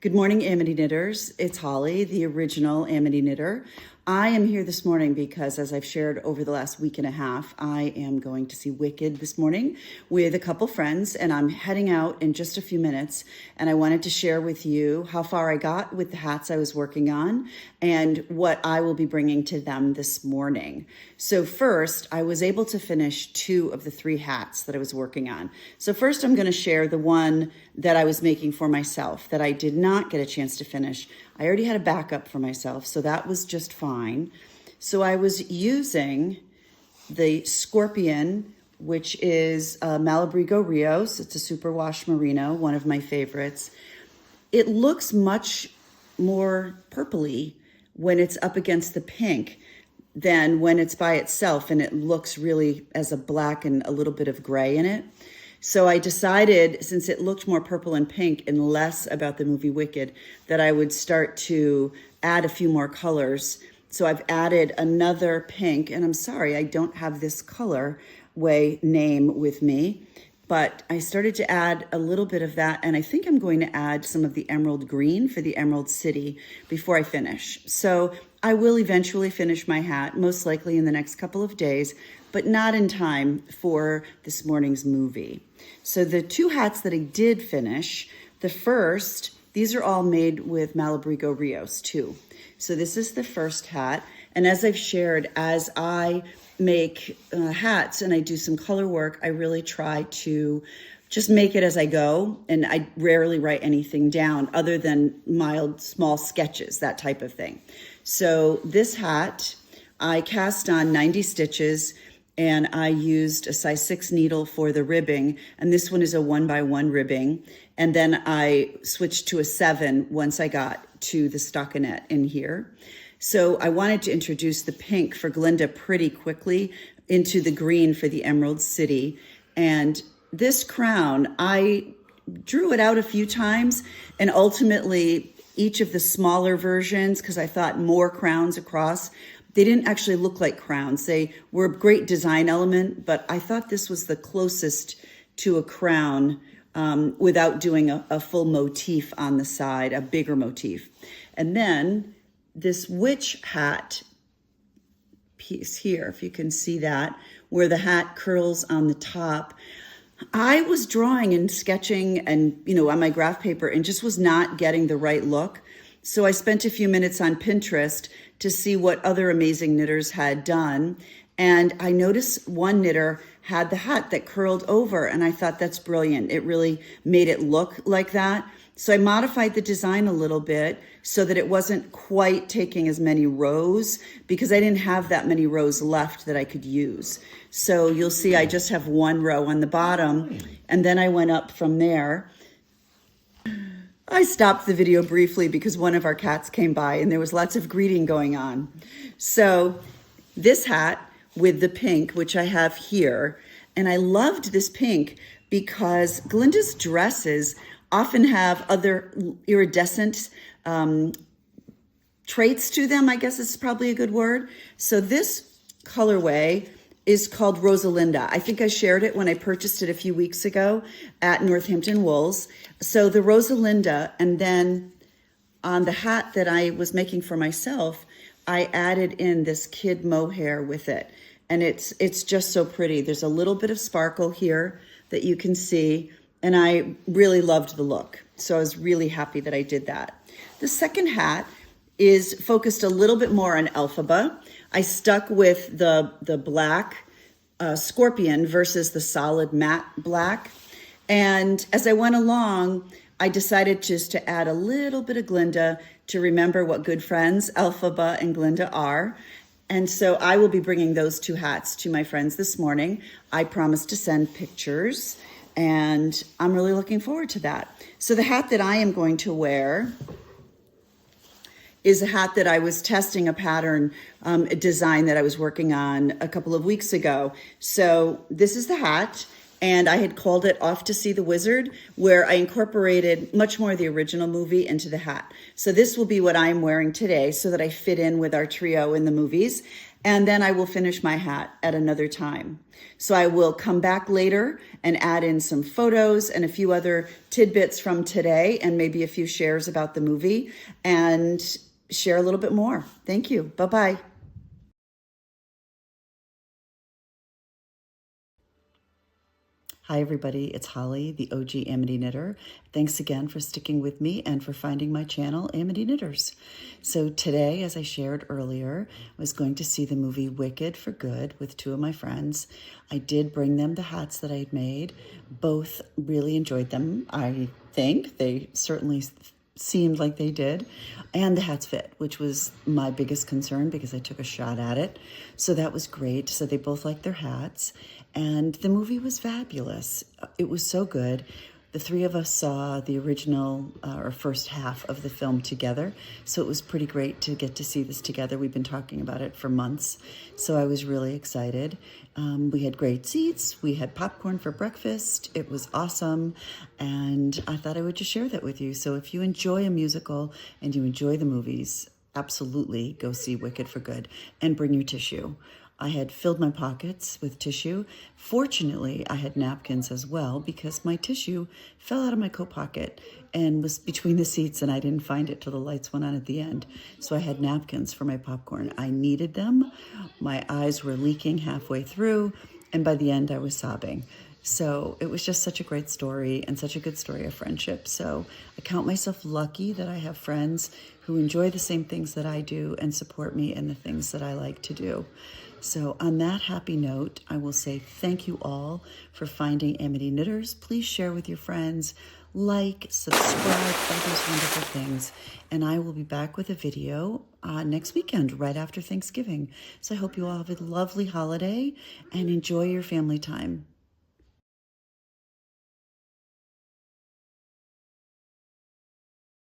Good morning, Amity Knitters. It's Holly, the original Amity Knitter. I am here this morning because, as I've shared over the last week and a half, I am going to see Wicked this morning with a couple friends, and I'm heading out in just a few minutes. And I wanted to share with you how far I got with the hats I was working on and what I will be bringing to them this morning. So first, I was able to finish 2 of the 3 hats that I was working on. So first, I'm going to share the one that I was making for myself that I did not get a chance to finish. I already had a backup for myself, so that was just fine. So I was using the Scorpion, which is Malabrigo Rios. It's a superwash merino, one of my favorites. It looks much more purpley when it's up against the pink than when it's by itself, and it looks really as a black and a little bit of gray in it. So I decided, since it looked more purple and pink and less about the movie Wicked, that I would start to add a few more colors. So I've added another pink, and I'm sorry, I don't have this colorway name with me, but I started to add a little bit of that, and I think I'm going to add some of the emerald green for the Emerald City before I finish. So I will eventually finish my hat, most likely in the next couple of days, but not in time for this morning's movie. So the 2 hats that I did finish, the first, these are all made with Malabrigo Rios too. So this is the first hat. And as I've shared, as I make hats and I do some color work, I really try to just make it as I go. And I rarely write anything down other than mild, small sketches, that type of thing. So this hat, I cast on 90 stitches, and I used a size 6 needle for the ribbing, and this one is a 1x1 ribbing. And then I switched to a 7 once I got to the stockinette in here. So I wanted to introduce the pink for Glinda pretty quickly into the green for the Emerald City. And this crown, I drew it out a few times, and ultimately each of the smaller versions, because I thought more crowns across, they didn't actually look like crowns. They were a great design element, but I thought this was the closest to a crown without doing a full motif on the side, a bigger motif. And then this witch hat piece here, if you can see that, where the hat curls on the top. I was drawing and sketching and, on my graph paper and just was not getting the right look. So I spent a few minutes on Pinterest to see what other amazing knitters had done. And I noticed one knitter had the hat that curled over, and I thought that's brilliant. It really made it look like that. So I modified the design a little bit so that it wasn't quite taking as many rows, because I didn't have that many rows left that I could use. So you'll see I just have 1 row on the bottom, and then I went up from there. I stopped the video briefly because one of our cats came by and there was lots of greeting going on. So this hat with the pink, which I have here, and I loved this pink because Glinda's dresses often have other iridescent traits to them, I guess is probably a good word. So this colorway is called Rosalinda. I think I shared it when I purchased it a few weeks ago at Northampton Wools. So the Rosalinda, and then on the hat that I was making for myself, I added in this kid mohair with it. And it's just so pretty. There's a little bit of sparkle here that you can see, and I really loved the look. So I was really happy that I did that. The second hat is focused a little bit more on Elphaba. I stuck with the black Scorpion versus the solid matte black. And as I went along, I decided just to add a little bit of Glinda to remember what good friends Elphaba and Glinda are. And so I will be bringing those 2 hats to my friends this morning. I promised to send pictures, and I'm really looking forward to that. So the hat that I am going to wear is a hat that I was testing a pattern a design that I was working on a couple of weeks ago. So this is the hat, and I had called it Off to See the Wizard, where I incorporated much more of the original movie into the hat. So this will be what I'm wearing today so that I fit in with our trio in the movies. And then I will finish my hat at another time. So I will come back later and add in some photos and a few other tidbits from today and maybe a few shares about the movie and share a little bit more. Thank you. Bye-bye. Hi, everybody. It's Holly, the OG Amity Knitter. Thanks again for sticking with me and for finding my channel, Amity Knitters. So today, as I shared earlier, I was going to see the movie Wicked for Good with two of my friends. I did bring them the hats that I had made. Both really enjoyed them, I think. They certainly seemed like they did. And the hats fit, which was my biggest concern because I took a shot at it. So that was great. So they both liked their hats. And the movie was fabulous. It was so good. The three of us saw the original or first half of the film together. So it was pretty great to get to see this together. We've been talking about it for months. So I was really excited. We had great seats. We had popcorn for breakfast. It was awesome. And I thought I would just share that with you. So if you enjoy a musical and you enjoy the movies, absolutely go see Wicked for Good and bring your tissue. I had filled my pockets with tissue. Fortunately, I had napkins as well because my tissue fell out of my coat pocket and was between the seats and I didn't find it till the lights went on at the end. So I had napkins for my popcorn. I needed them. My eyes were leaking halfway through and by the end I was sobbing. So it was just such a great story and such a good story of friendship. So I count myself lucky that I have friends who enjoy the same things that I do and support me in the things that I like to do. So on that happy note, I will say thank you all for finding Amity Knitters. Please share with your friends, like, subscribe, all those wonderful things. And I will be back with a video next weekend, right after Thanksgiving. So I hope you all have a lovely holiday and enjoy your family time.